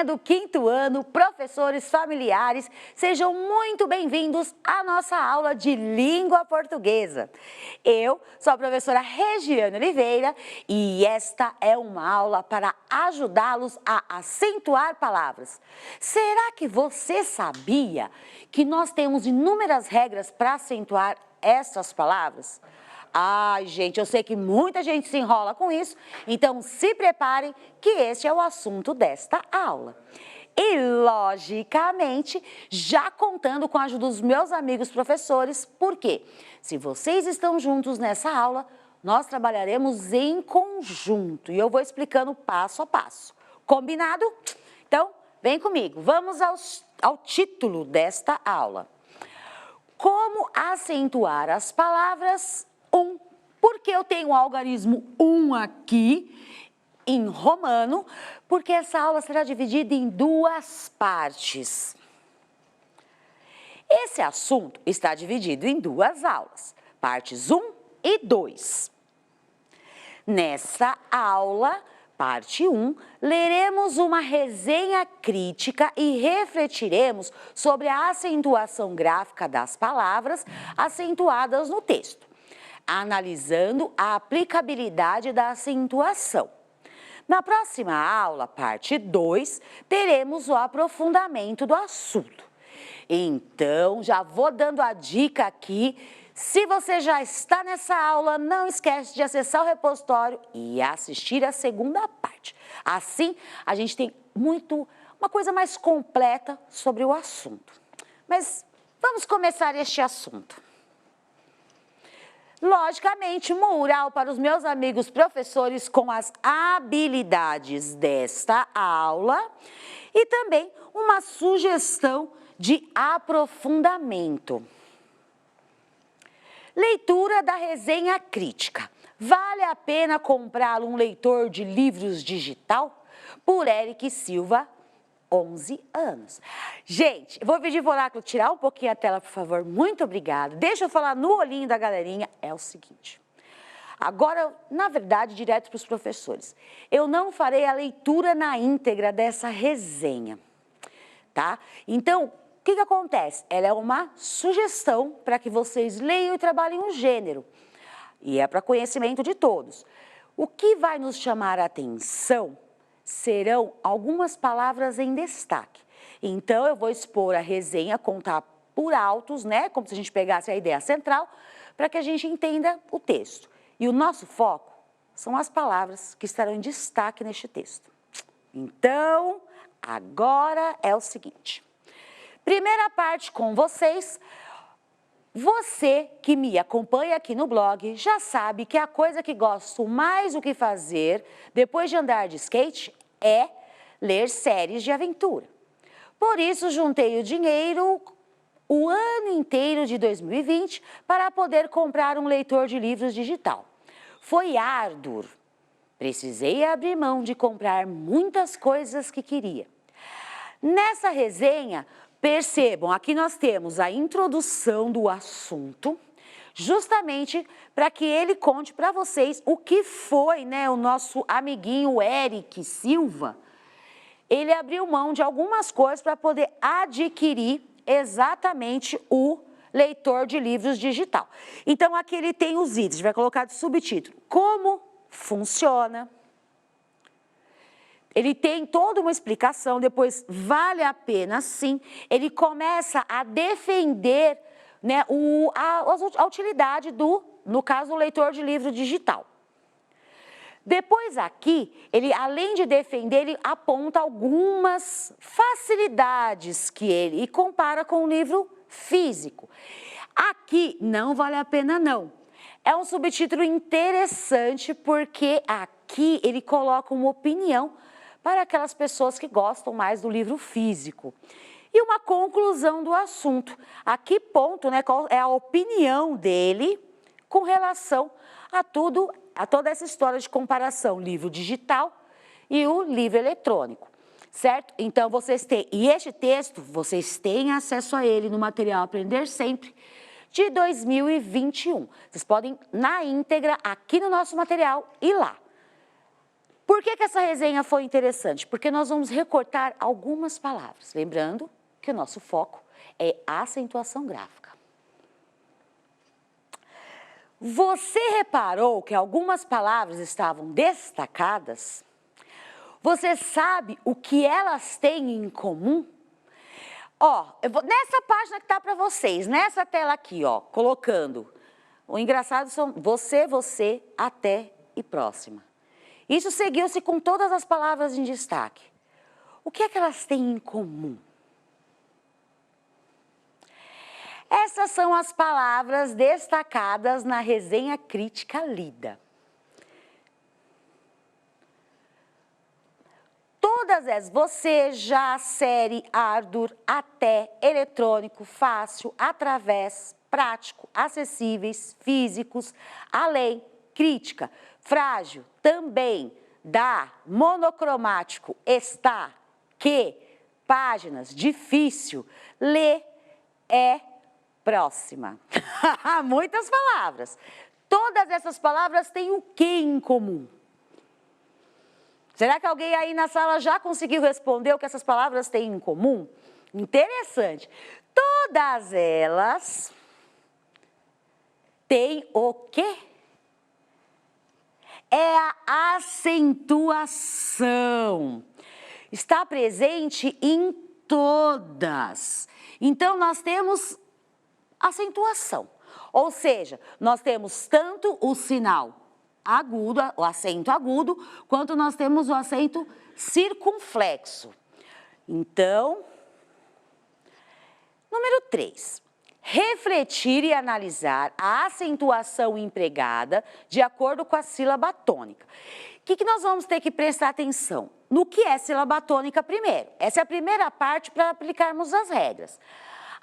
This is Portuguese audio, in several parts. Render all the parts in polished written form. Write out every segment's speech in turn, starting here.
Turminha do 5º ano, professores, familiares, sejam muito bem-vindos à nossa aula de língua portuguesa. Eu sou a professora Regiane Oliveira e esta é uma aula para ajudá-los a acentuar palavras. Será que você sabia que nós temos inúmeras regras para acentuar essas palavras? Ai, gente, eu sei que muita gente se enrola com isso, então se preparem que este é o assunto desta aula. E, logicamente, já contando com a ajuda dos meus amigos professores, porque se vocês estão juntos nessa aula, nós trabalharemos em conjunto e eu vou explicando passo a passo. Combinado? Então, vem comigo, vamos ao título desta aula. Como acentuar as palavras 1. Porque eu tenho o algarismo 1 aqui em romano, porque essa aula será dividida em duas partes. Esse assunto está dividido em duas aulas, partes 1 e 2. Nessa aula, parte 1, leremos uma resenha crítica e refletiremos sobre a acentuação gráfica das palavras acentuadas no texto, analisando a aplicabilidade da acentuação. Na próxima aula, parte 2, teremos o aprofundamento do assunto. Então, já vou dando a dica aqui. Se você já está nessa aula, não esquece de acessar o repositório e assistir a segunda parte. Assim, a gente tem uma coisa mais completa sobre o assunto. Mas vamos começar este assunto. Logicamente, mural para os meus amigos professores com as habilidades desta aula e também uma sugestão de aprofundamento. Leitura da resenha crítica. Vale a pena comprar um leitor de livros digital? Por Eric Silva, 11 anos. Gente, vou pedir para o Oráculo tirar um pouquinho a tela, por favor. Muito obrigada. Deixa eu falar no olhinho da galerinha. É o seguinte. Agora, na verdade, direto para os professores. Eu não farei a leitura na íntegra dessa resenha, tá? Então, o que acontece? Ela é uma sugestão para que vocês leiam e trabalhem um gênero. E é para conhecimento de todos. O que vai nos chamar a atenção serão algumas palavras em destaque. Então, eu vou expor a resenha, contar por altos, né? Como se a gente pegasse a ideia central, para que a gente entenda o texto. E o nosso foco são as palavras que estarão em destaque neste texto. Então, agora é o seguinte. Primeira parte com vocês. Você que me acompanha aqui no blog já sabe que a coisa que gosto mais do que fazer depois de andar de skate é ler séries de aventura. Por isso, juntei o dinheiro o ano inteiro de 2020 para poder comprar um leitor de livros digital. Foi árduo. Precisei abrir mão de comprar muitas coisas que queria. Nessa resenha, percebam, aqui nós temos a introdução do assunto, justamente para que ele conte para vocês o que foi, né, o nosso amiguinho Eric Silva. Ele abriu mão de algumas coisas para poder adquirir exatamente o leitor de livros digital. Então, aqui ele tem os itens, vai colocar de subtítulo, como funciona. Ele tem toda uma explicação, depois vale a pena sim. Ele começa a defender, né, a utilidade no caso, o leitor de livro digital. Depois aqui, ele além de defender, ele aponta algumas facilidades e compara com o livro físico. Aqui não vale a pena não. É um subtítulo interessante porque aqui ele coloca uma opinião para aquelas pessoas que gostam mais do livro físico. E uma conclusão do assunto. A que ponto, né, qual é a opinião dele com relação a toda essa história de comparação, livro digital e o livro eletrônico, certo? Então, e este texto, vocês têm acesso a ele no material Aprender Sempre de 2021. Vocês podem, na íntegra, aqui no nosso material, ir lá. Por que essa resenha foi interessante? Porque nós vamos recortar algumas palavras. Lembrando que o nosso foco é a acentuação gráfica. Você reparou que algumas palavras estavam destacadas? Você sabe o que elas têm em comum? Ó, nessa página que tá para vocês, nessa tela aqui, ó, colocando. O engraçado são você, você, até e próxima. Isso seguiu-se com todas as palavras em destaque. O que é que elas têm em comum? Essas são as palavras destacadas na resenha crítica lida. Todas essas, você, já, série, árduo, até, eletrônico, fácil, através, prático, acessíveis, físicos, além, crítica, frágil, também, dá, monocromático, está, que, páginas, difícil, lê, é, próxima. Muitas palavras. Todas essas palavras têm o que em comum? Será que alguém aí na sala já conseguiu responder o que essas palavras têm em comum? Interessante. Todas elas têm o quê? É a acentuação. Está presente em todas. Então, nós temos acentuação. Ou seja, nós temos tanto o sinal agudo, o acento agudo, quanto nós temos o acento circunflexo. Então, número 3. Refletir e analisar a acentuação empregada de acordo com a sílaba tônica. O que nós vamos ter que prestar atenção? No que é sílaba tônica primeiro. Essa é a primeira parte para aplicarmos as regras.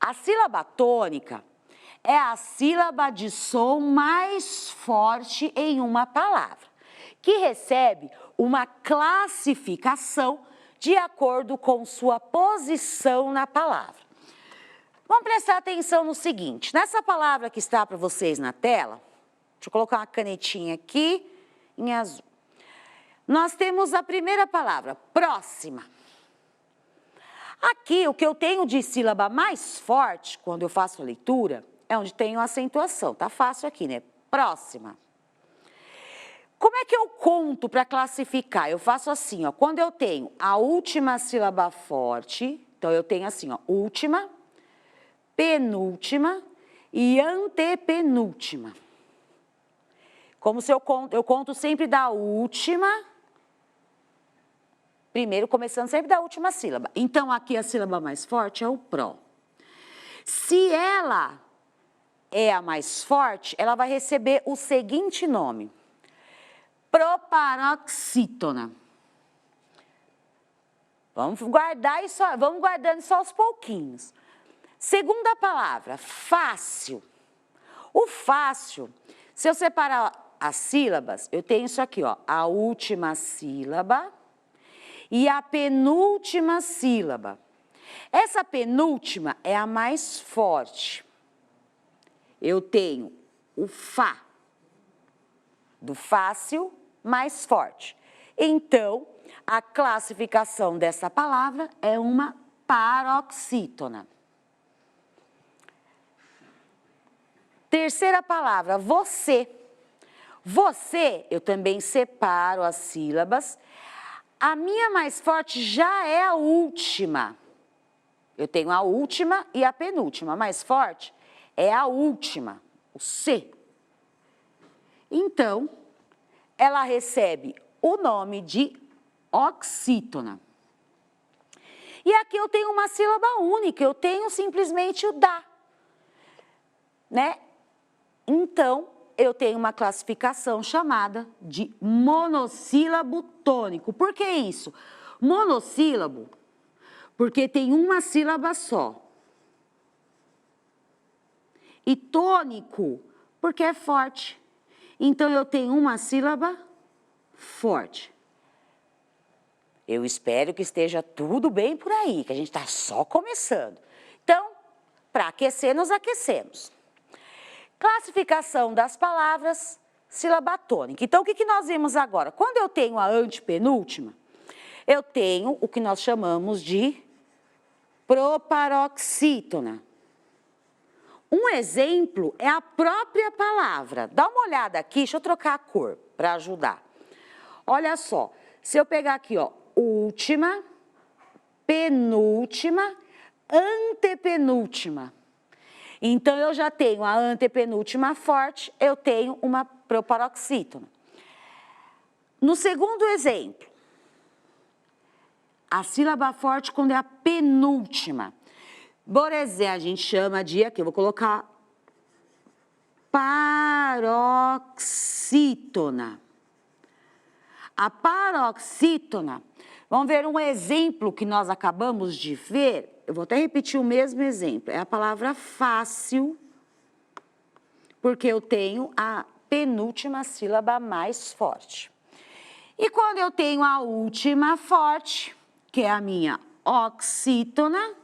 A sílaba tônica é a sílaba de som mais forte em uma palavra, que recebe uma classificação de acordo com sua posição na palavra. Vamos prestar atenção no seguinte, nessa palavra que está para vocês na tela, deixa eu colocar uma canetinha aqui em azul. Nós temos a primeira palavra, próxima. Aqui, o que eu tenho de sílaba mais forte, quando eu faço a leitura, é onde tem a acentuação, tá fácil aqui, né? Próxima. Como é que eu conto para classificar? Eu faço assim, ó, quando eu tenho a última sílaba forte, então eu tenho assim, ó, última, penúltima e antepenúltima. Como se eu conto sempre da última, primeiro começando sempre da última sílaba. Então, aqui a sílaba mais forte é o pró. Se ela é a mais forte, ela vai receber o seguinte nome. Proparoxítona. Vamos guardando só aos pouquinhos. Segunda palavra, fácil. O fácil, se eu separar as sílabas, eu tenho isso aqui, ó, a última sílaba e a penúltima sílaba. Essa penúltima é a mais forte. Eu tenho o Fá, do fácil mais forte. Então, a classificação dessa palavra é uma paroxítona. Terceira palavra, você. Você, eu também separo as sílabas. A minha mais forte já é a última. Eu tenho a última e a penúltima. A mais forte é a última, o C. Então, ela recebe o nome de oxítona. E aqui eu tenho uma sílaba única, eu tenho simplesmente o da, né? Então, eu tenho uma classificação chamada de monossílabo tônico. Por que isso? Monossílabo, porque tem uma sílaba só. E tônico, porque é forte. Então, eu tenho uma sílaba forte. Eu espero que esteja tudo bem por aí, que a gente está só começando. Então, para aquecer, nos aquecemos. Classificação das palavras, sílaba tônica. Então, o que nós vimos agora? Quando eu tenho a antepenúltima, eu tenho o que nós chamamos de proparoxítona. Um exemplo é a própria palavra. Dá uma olhada aqui, deixa eu trocar a cor para ajudar. Olha só, se eu pegar aqui, ó, última, penúltima, antepenúltima. Então, eu já tenho a antepenúltima forte, eu tenho uma proparoxítona. No segundo exemplo, a sílaba forte quando é a penúltima. Por exemplo, a gente chama de, aqui eu vou colocar, paroxítona. A paroxítona, vamos ver um exemplo que nós acabamos de ver, eu vou até repetir o mesmo exemplo, é a palavra fácil, porque eu tenho a penúltima sílaba mais forte. E quando eu tenho a última forte, que é a minha oxítona,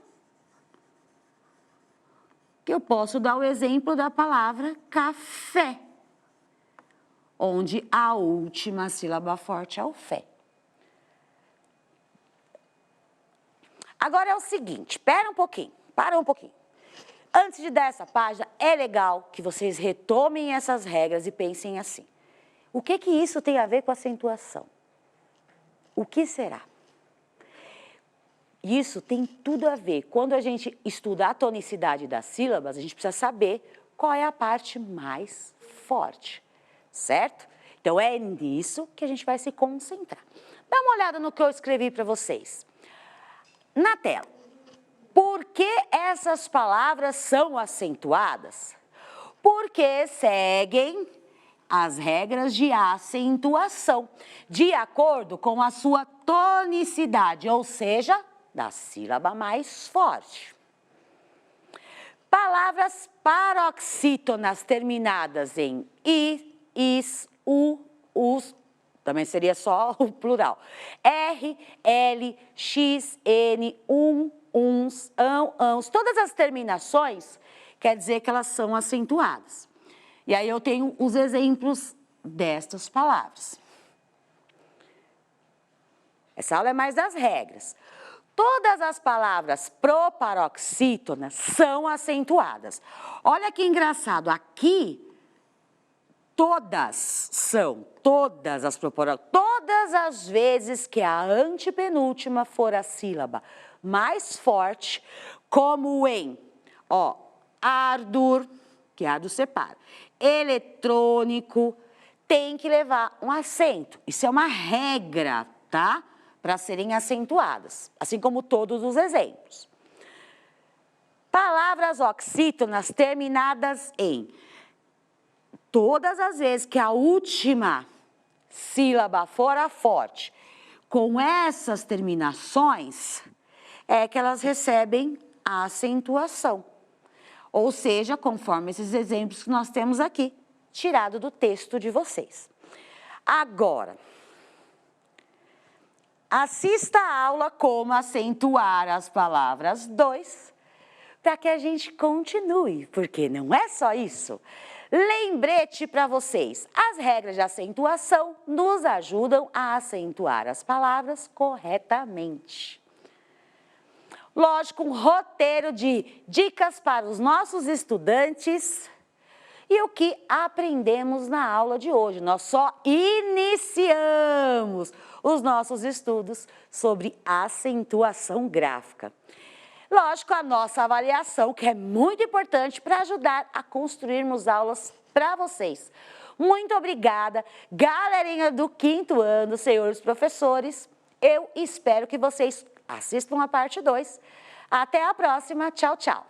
que eu posso dar o exemplo da palavra café, onde a última sílaba forte é o fé. Agora é o seguinte, para um pouquinho. Antes de dar essa página, é legal que vocês retomem essas regras e pensem assim. O que isso tem a ver com acentuação? O que será? Isso tem tudo a ver. Quando a gente estuda a tonicidade das sílabas, a gente precisa saber qual é a parte mais forte, certo? Então, é nisso que a gente vai se concentrar. Dá uma olhada no que eu escrevi para vocês. Na tela. Por que essas palavras são acentuadas? Porque seguem as regras de acentuação, de acordo com a sua tonicidade, ou seja, da sílaba mais forte. Palavras paroxítonas terminadas em i, is, us, também seria só o plural. R, L, X, N, uns, ãos, todas as terminações quer dizer que elas são acentuadas. E aí eu tenho os exemplos destas palavras. Essa aula é mais das regras. Todas as palavras proparoxítonas são acentuadas. Olha que engraçado, aqui todas as proparoxítonas, todas as vezes que a antepenúltima for a sílaba mais forte, como em, ó, árduo, que árduo separa, eletrônico, tem que levar um acento. Isso é uma regra, tá? Para serem acentuadas, assim como todos os exemplos. Palavras oxítonas terminadas em todas as vezes que a última sílaba for a forte, com essas terminações, é que elas recebem a acentuação. Ou seja, conforme esses exemplos que nós temos aqui, tirado do texto de vocês. Agora, assista a aula Como Acentuar as Palavras 2, para que a gente continue, porque não é só isso. Lembrete para vocês, as regras de acentuação nos ajudam a acentuar as palavras corretamente. Lógico, um roteiro de dicas para os nossos estudantes e o que aprendemos na aula de hoje. Nós só iniciamos os nossos estudos sobre acentuação gráfica. Lógico, a nossa avaliação, que é muito importante para ajudar a construirmos aulas para vocês. Muito obrigada, galerinha do 5º ano, senhores professores. Eu espero que vocês assistam a parte 2. Até a próxima. Tchau, tchau.